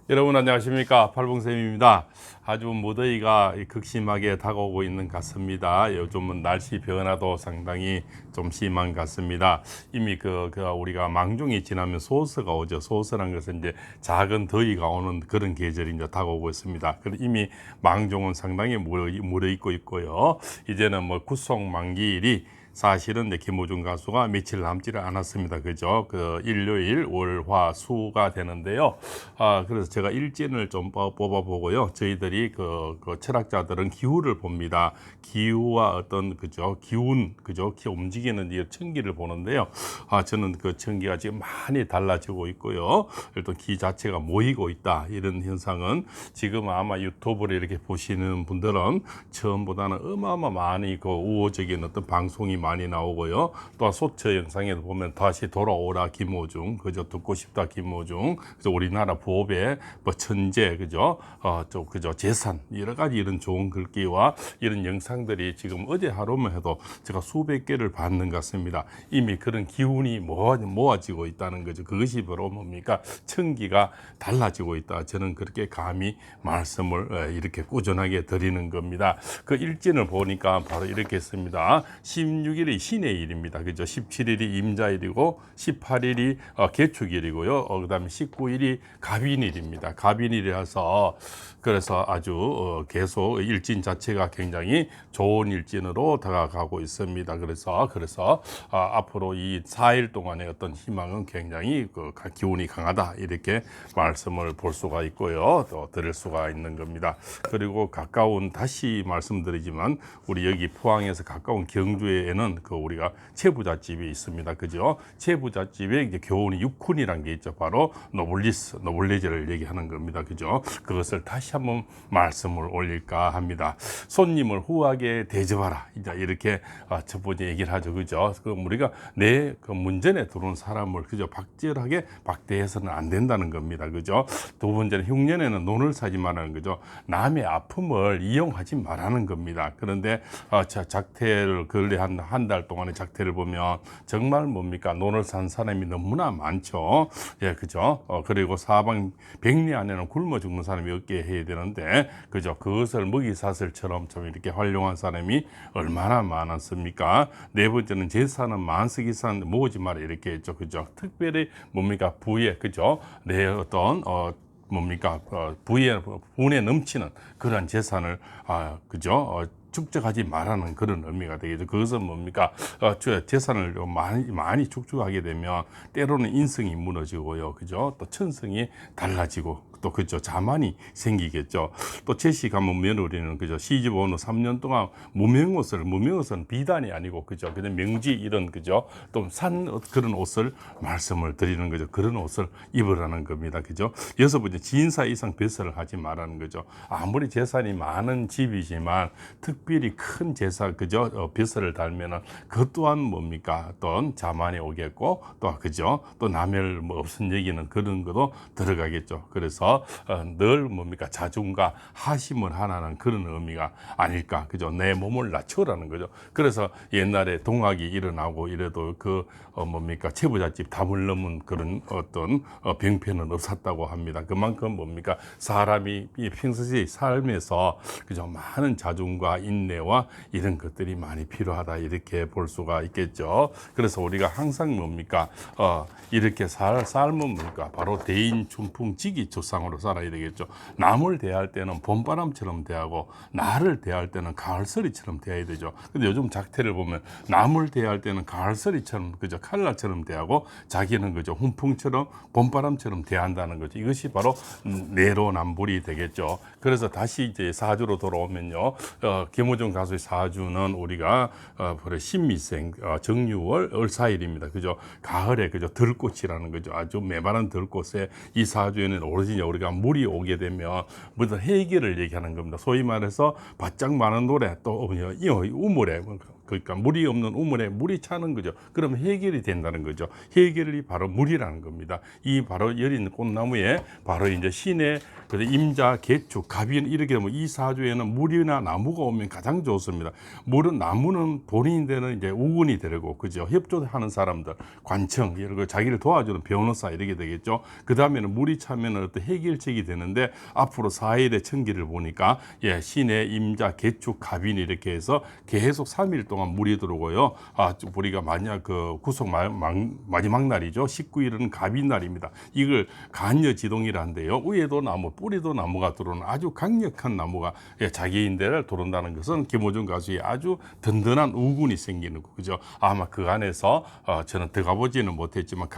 여러분 안녕하십니까, 팔봉쌤입니다. 아주 무더위가 극심하게 다가오고 있는 것 같습니다. 요즘은 날씨 변화도 상당히 좀 심한 것 같습니다. 이미 우리가 망중이 지나면 소서가 오죠. 소서란 것은 이제 작은 더위가 오는 그런 계절이 이제 다가오고 있습니다. 이미 망중은 상당히 무르익고 있고요. 이제는 뭐 구속만기일이 사실은 이제 김호중 가수가 며칠 남지를 않았습니다. 그죠? 일요일, 월, 화, 수가 되는데요. 그래서 제가 일진을 좀 뽑아보고요. 저희들이 철학자들은 기후를 봅니다. 기후와 어떤, 그죠? 기운, 그죠? 움직이는 이 천기를 보는데요. 저는 그 천기가 지금 많이 달라지고 있고요. 일단 기 자체가 모이고 있다. 이런 현상은 지금 아마 유튜브를 이렇게 보시는 분들은 처음보다는 어마어마 많이 우호적인 어떤 방송이 많이 나오고요. 또 소처 영상에도 보면 다시 돌아오라 김호중, 그죠? 듣고 싶다 김호중, 그죠? 우리나라 보배, 뭐 천재, 그죠? 그죠? 재산, 여러 가지 이런 좋은 글귀와 이런 영상들이 지금 어제 하루만 해도 제가 수백 개를 받는 것 같습니다. 이미 그런 기운이 모아지고 있다는 거죠. 그것이 바로 뭡니까? 천기가 달라지고 있다. 저는 그렇게 감히 말씀을 이렇게 꾸준하게 드리는 겁니다. 그 일진을 보니까 바로 이렇게 씁니다. 16일이 신의 일입니다. 그죠? 17일이 임자일이고 18일이 개축일이고요. 그다음에 19일이 갑인일입니다. 갑인일이라서 그래서 아주 계속 일진 자체가 굉장히 좋은 일진으로 다가가고 있습니다. 그래서 앞으로 이 4일 동안의 어떤 희망은 굉장히 기운이 강하다, 이렇게 말씀을 볼 수가 있고요. 또 들을 수가 있는 겁니다. 그리고 다시 말씀드리지만 우리 여기 포항에서 가까운 경주에는 우리가 채부잣집이 있습니다. 그죠? 채부잣집에 이제 교훈이 육훈이란 게 있죠. 바로 노블리즈를 얘기하는 겁니다. 그죠? 그것을 다시 한번 말씀을 올릴까 합니다. 손님을 후하게 대접하라. 이제 이렇게 첫 번째 얘기를 하죠. 그죠? 우리가 내 문전에 들어온 사람을 그저 박절하게 박대해서는 안 된다는 겁니다. 그죠? 두 번째는 흉년에는 논을 사지 말라는 거죠. 남의 아픔을 이용하지 말라는 겁니다. 그런데 작태를 근래 한 달 동안의 작태를 보면 정말 뭡니까? 논을 산 사람이 너무나 많죠. 예, 그죠? 그리고 사방 백리 안에는 굶어 죽는 사람이 없게 해야 되는데, 그죠? 그것을 먹이사슬처럼 좀 이렇게 활용한 사람이 얼마나 많았습니까? 네 번째는 재산은 만석이산 모으지 마라, 이렇게 했죠. 그죠? 특별히 뭡니까? 부에, 그죠? 내 어떤 뭡니까? 분에 넘치는 그런 재산을, 그죠? 축적하지 말라는 그런 의미가 되겠죠. 그것은 뭡니까? 재산을 많이 축적하게 되면 때로는 인성이 무너지고요. 그죠? 또 천성이 달라지고, 또 그죠? 자만이 생기겠죠. 또 제시 가문 며느리는 그죠? 시집 온 후 3년 동안 무명옷은 비단이 아니고, 그죠? 그냥 명지 이런, 그죠? 또 그런 옷을 말씀을 드리는 거죠. 그런 옷을 입으라는 겁니다. 그죠? 여섯 번째, 지인사 이상 벼슬을 하지 말라는 거죠. 아무리 재산이 많은 집이지만 특별히 큰 재산, 그죠? 벼슬을 달면은 그것 또한 뭡니까? 어떤 자만이 오겠고, 또 그죠? 또 남을 없은 얘기는 그런 것도 들어가겠죠. 그래서 늘 뭡니까? 자중과 하심을 하라는 그런 의미가 아닐까. 그죠? 내 몸을 낮추라는 거죠. 그래서 옛날에 동학이 일어나고 이래도 뭡니까? 채부잣집 담을 넘은 그런 어떤 병폐는 없었다고 합니다. 그만큼 뭡니까? 사람이 평소의 삶에서 그죠? 많은 자중과 인내와 이런 것들이 많이 필요하다, 이렇게 볼 수가 있겠죠. 그래서 우리가 항상 뭡니까? 이렇게 삶은 뭡니까? 바로 대인 춘풍지기 조상으로 살아야 되겠죠. 남을 대할 때는 봄바람처럼 대하고, 나를 대할 때는 가을서리처럼 대해야 되죠. 근데 요즘 작태를 보면 남을 대할 때는 가을서리처럼, 그죠? 칼날처럼 대하고, 자기는 그죠? 훈풍처럼 봄바람처럼 대한다는 거죠. 이것이 바로 내로남불이 되겠죠. 그래서 다시 이제 사주로 돌아오면요, 김호중 가수의 사주는 우리가 신미생, 정유월, 을사일입니다. 그죠? 가을에 그죠? 들꽃이라는 거죠. 아주 메마른 들꽃에 이 사주에는 오로지 우리가 물이 오게 되면 무슨 해결을 얘기하는 겁니다. 소위 말해서 바짝 많은 노래, 또 우물에 그러니까 물이 없는 우물에 물이 차는 거죠. 그러면 해결이 된다는 거죠. 해결이 바로 물이라는 겁니다. 이 바로 여린 꽃나무에 바로 이제 신의 임자, 개축, 갑인 이렇게 되면 이 사주에는 물이나 나무가 오면 가장 좋습니다. 물은 나무는 본인이 되는 이제 우군이 되고 그죠. 협조하는 사람들, 관청 이런 거 자기를 도와주는 변호사 이렇게 되겠죠. 그 다음에는 물이 차면 어떤 해결책이 되는데 앞으로 4일의 천기를 보니까 신의 임자, 개축, 갑인 이렇게 해서 계속 3일 동안 물이 들어오고요. 우리가 만약 그 구속 마지막 날이죠. 19일은 갑인 날입니다. 이걸 간여지동이라는데요. 위에도 나무, 뿌리도 나무가 들어오는 아주 강력한 나무가 자기인대를 들어온다는 것은 김호중 가수의 아주 든든한 우군이 생기는 거 그죠. 아마 그 안에서 저는 들어가보지는 못했지만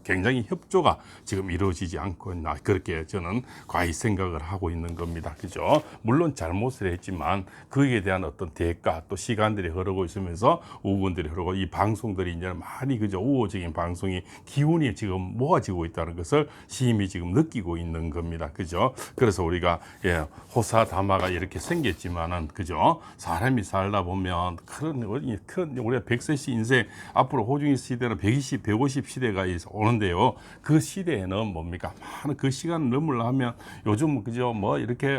굉장히 협조가 지금 이루어지지 않고 있나 그렇게 저는 과히 생각을 하고 있는 겁니다. 그죠. 물론 잘못을 했지만 거기에 대한 어떤 대가 또 시간들이 흐르고 있으면서 우군들이 흐르고 이 방송들이 이제 많이 그죠. 우호적인 방송이 기운이 지금 모아지고 있다는 것을 시임이 지금 느끼고 있는 겁니다. 그죠. 그래서 우리가 호사다마가 이렇게 생겼지만은 그죠. 사람이 살다 보면 큰 우리가 100세 인생 앞으로 호중이 시대는 120, 150 시대가 오는데요. 그 시대에는 뭡니까? 많은 그 시간을 넘으려 하면 요즘 그죠. 뭐 이렇게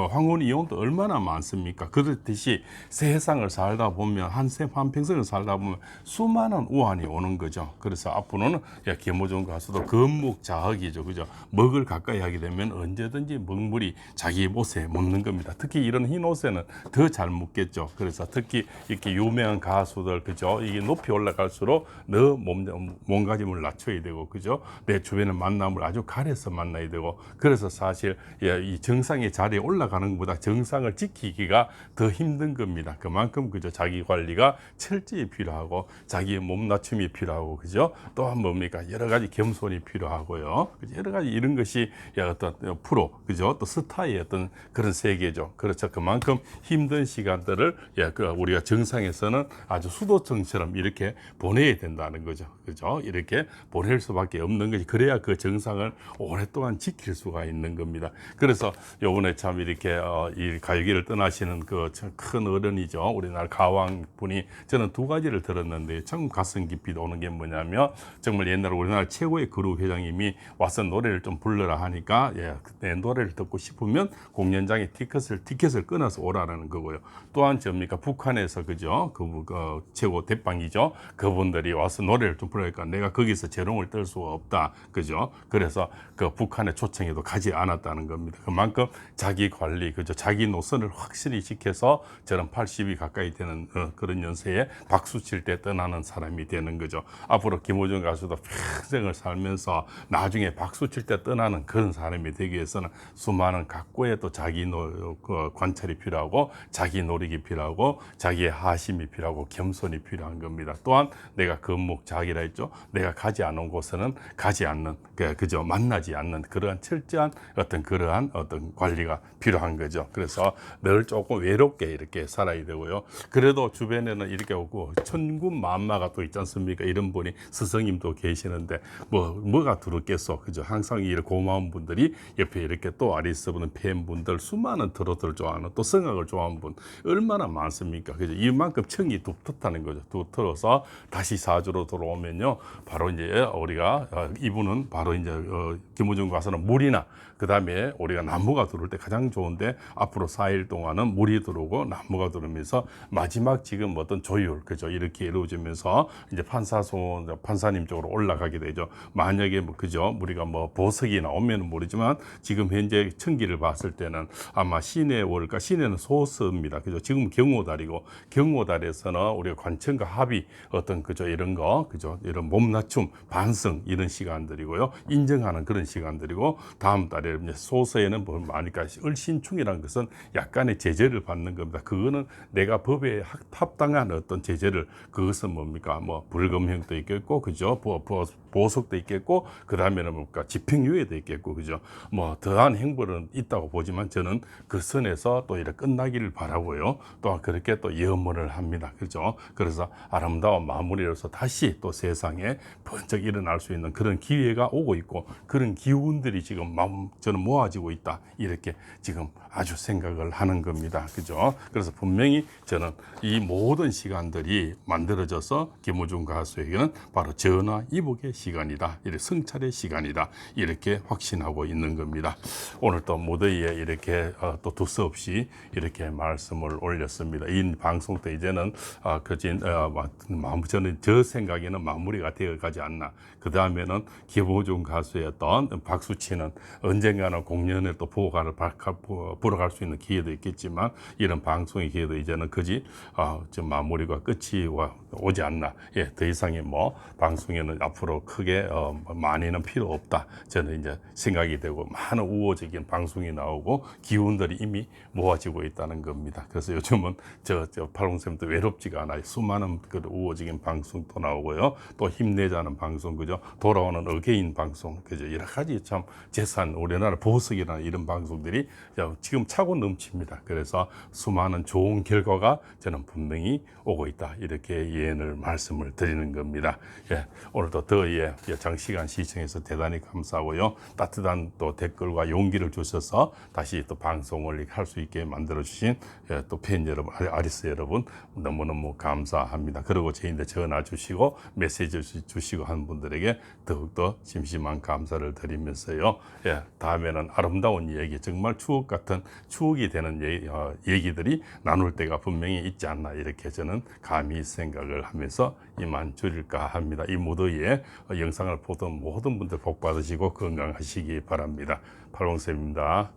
황혼 이혼도 얼마나 많습니까? 그렇듯이 세상을 살다 보면 한 평생을 살다 보면 수많은 우환이 오는 거죠. 그래서 앞으로는 김호중 가수도 건묵자학이죠. 그죠? 먹을 가까이 하게 되면 언제든지 먹물이 자기 옷에 묻는 겁니다. 특히 이런 흰 옷에는 더 잘 묻겠죠. 그래서 특히 이렇게 유명한 가수들 그죠? 이게 높이 올라갈수록 너 몸가짐을 낮춰야 되고 그죠? 내 주변의 만남을 아주 가려서 만나야 되고 그래서 사실 이 정상의 자리에 올라가는 것보다 정상을 지키기가 더 힘든 겁니다. 그만큼 그죠? 자기 관리가 철저히 필요하고 자기의 몸 낮춤이 필요하고 그죠? 또한 뭡니까? 여러 가지 겸손이 필요하고요. 여러 가지 이런 것이 어떤 프로 그죠? 또 스타의 어떤 그런 세계죠. 그렇죠. 그만큼 힘든 시간들을 우리가 정상에서는 아주 수도승처럼 이렇게 보내야 된다는 거죠. 그죠? 이렇게 보낼 수밖에 없는 것이 그래야 그 정상을 오랫동안 지킬 수가 있는 겁니다. 그래서 요번에 참 이렇게 이 가요계를 떠나시는 그 큰 어른이죠. 우리나라 가왕 분이 저는 두 가지를 들었는데 참 가슴 깊이 오는 게 뭐냐면 정말 옛날 우리나라 최고의 그룹 회장님이 와서 노래를 좀 불러라 하니까 내 노래를 듣고 싶으면 공연장에 티켓을 끊어서 오라는 거고요. 또한 접니까 북한에서 그죠 그 최고 대빵이죠. 그분들이 와서 노래를 좀 부르니까 내가 거기서 재롱을 떨 수가 없다. 그죠? 그래서 그 북한의 초청에도 가지 않았다는 겁니다. 그만큼 자기 관리, 그죠? 자기 노선을 확실히 지켜서 저는 80이 가까이 되는 그런 연세에 박수 칠 때 떠나는 사람이 되는 거죠. 앞으로 김호중 가수도 평생을 살면서 나중에 박수 칠 때 떠나는 그런 사람이 되기 위해서는 수많은 각고의 또 자기 관찰이 필요하고 자기 노력이 필요하고 자기의 하심이 필요하고 겸손이 필요한 겁니다. 또한 내가 건묵자학이라 했죠. 내가 가지 않은 곳에는 가지 않는 그죠 만나지 않는 그러한 철저한 그러한 관리가 필요한 거죠. 그래서 늘 조금 외롭게 이렇게 살아야 되고요. 그래도 주변에는 이렇게 오고 천군만마가 또 있지 않습니까? 이런 분이 스승님도 계시는데 뭐가 두렵겠어. 그죠? 항상 이 고마운 분들이 옆에 이렇게 또 아리스분은 팬분들 수많은 트로트를 좋아하는 또 성악을 좋아하는 분 얼마나 많습니까? 그죠? 이만큼 청이 두텁다는 거죠. 두터워서 다시 사주로 들어오면요. 바로 이제 우리가 이분은 바로 이제 김호중 가수는 물이나 그 다음에 우리가 나무가 들어올 때 가장 좋은데 앞으로 4일 동안은 물이 들어오고 나무가 들어오면서 마지막 지금 어떤 조율 그죠 이렇게 이루어지면서 이제 판사님 쪽으로 올라가게 되죠. 만약에 그죠 우리가 보석이 나오면 모르지만 지금 현재 천기를 봤을 때는 아마 신의 월과 신에는 소서입니다. 그죠 지금 경호달이고 경호달에서는 우리가 관청과 합의 그죠 이런 거 그죠 이런 몸 낮춤 반성 이런 시간들이고요 인정하는 그런 시간들이고 다음 달에 이제 소서에는 뭐니까 을신충이라는 것은 약간의 제재를 받는 겁니다. 그거는 내가 법에 합당한 어떤 제재를 그것은 뭡니까 불금형도 있겠고 그죠 보석도 있겠고 그 다음에는 뭔가 집행유예도 있겠고 그죠. 뭐 더한 행보는 있다고 보지만 저는 그 선에서 또 이렇게 끝나기를 바라고요. 또 그렇게 또 염원을 합니다. 그죠. 그래서 아름다운 마무리로서 다시 또 세상에 번쩍 일어날 수 있는 그런 기회가 오고 있고 그런 기운들이 지금 저는 모아지고 있다. 이렇게 지금 아주 생각을 하는 겁니다. 그죠. 그래서 분명히 저는 이 모든 시간들이 만들어져서 김호중 가수에게는 바로 전화 이복의 시간이다. 이렇게 성찰의 시간이다. 이렇게 확신하고 있는 겁니다. 오늘 또 무더위에 이렇게 또 두서없이 이렇게 말씀을 올렸습니다. 이 방송 때 이제는 저는 저 생각에는 마무리가 되어 가지 않나. 그 다음에는 김호중 가수의 어떤 박수치는 언젠가는 공연에 또 보러 갈 수 있는 기회도 있겠지만 이런 방송의 기회도 이제는 거지 좀 마무리가 끝이 오지 않나. 예, 더 이상의 뭐 방송에는 앞으로 크게 많이는 필요 없다. 저는 이제 생각이 되고 많은 우호적인 방송이 나오고 기운들이 이미 모아지고 있다는 겁니다. 그래서 요즘은 저 팔봉쌤도 외롭지가 않아요. 수많은 그 우호적인 방송도 나오고요. 또 힘내자는 방송 그죠. 돌아오는 어게인 방송 그죠. 여러 가지 참 재산 우리나라 보석이라는 이런 방송들이 지금 차고 넘칩니다. 그래서 수많은 좋은 결과가 저는 분명히 오고 있다. 이렇게 예언을 말씀을 드리는 겁니다. 예, 오늘도 더위에 장시간 시청해서 대단히 감사하고요. 따뜻한 또 댓글과 용기를 주셔서 다시 또 방송을 할 수 있게 만들어 주신 또 팬 여러분, 아리스 여러분 너무너무 감사합니다. 그리고 저희한테 전화 주시고 메시지 주시고 하는 분들에게 더욱더 심심한 감사를 드리면서요. 예, 다음에는 아름다운 얘기 정말 추억 같은 추억이 되는 얘기들이 나눌 때가 분명히 있지 않나 이렇게 저는 감히 생각을 하면서 이만 줄일까 합니다. 이 무더위에 영상을 보던 모든 분들 복 받으시고 건강하시기 바랍니다. 팔봉쌤입니다.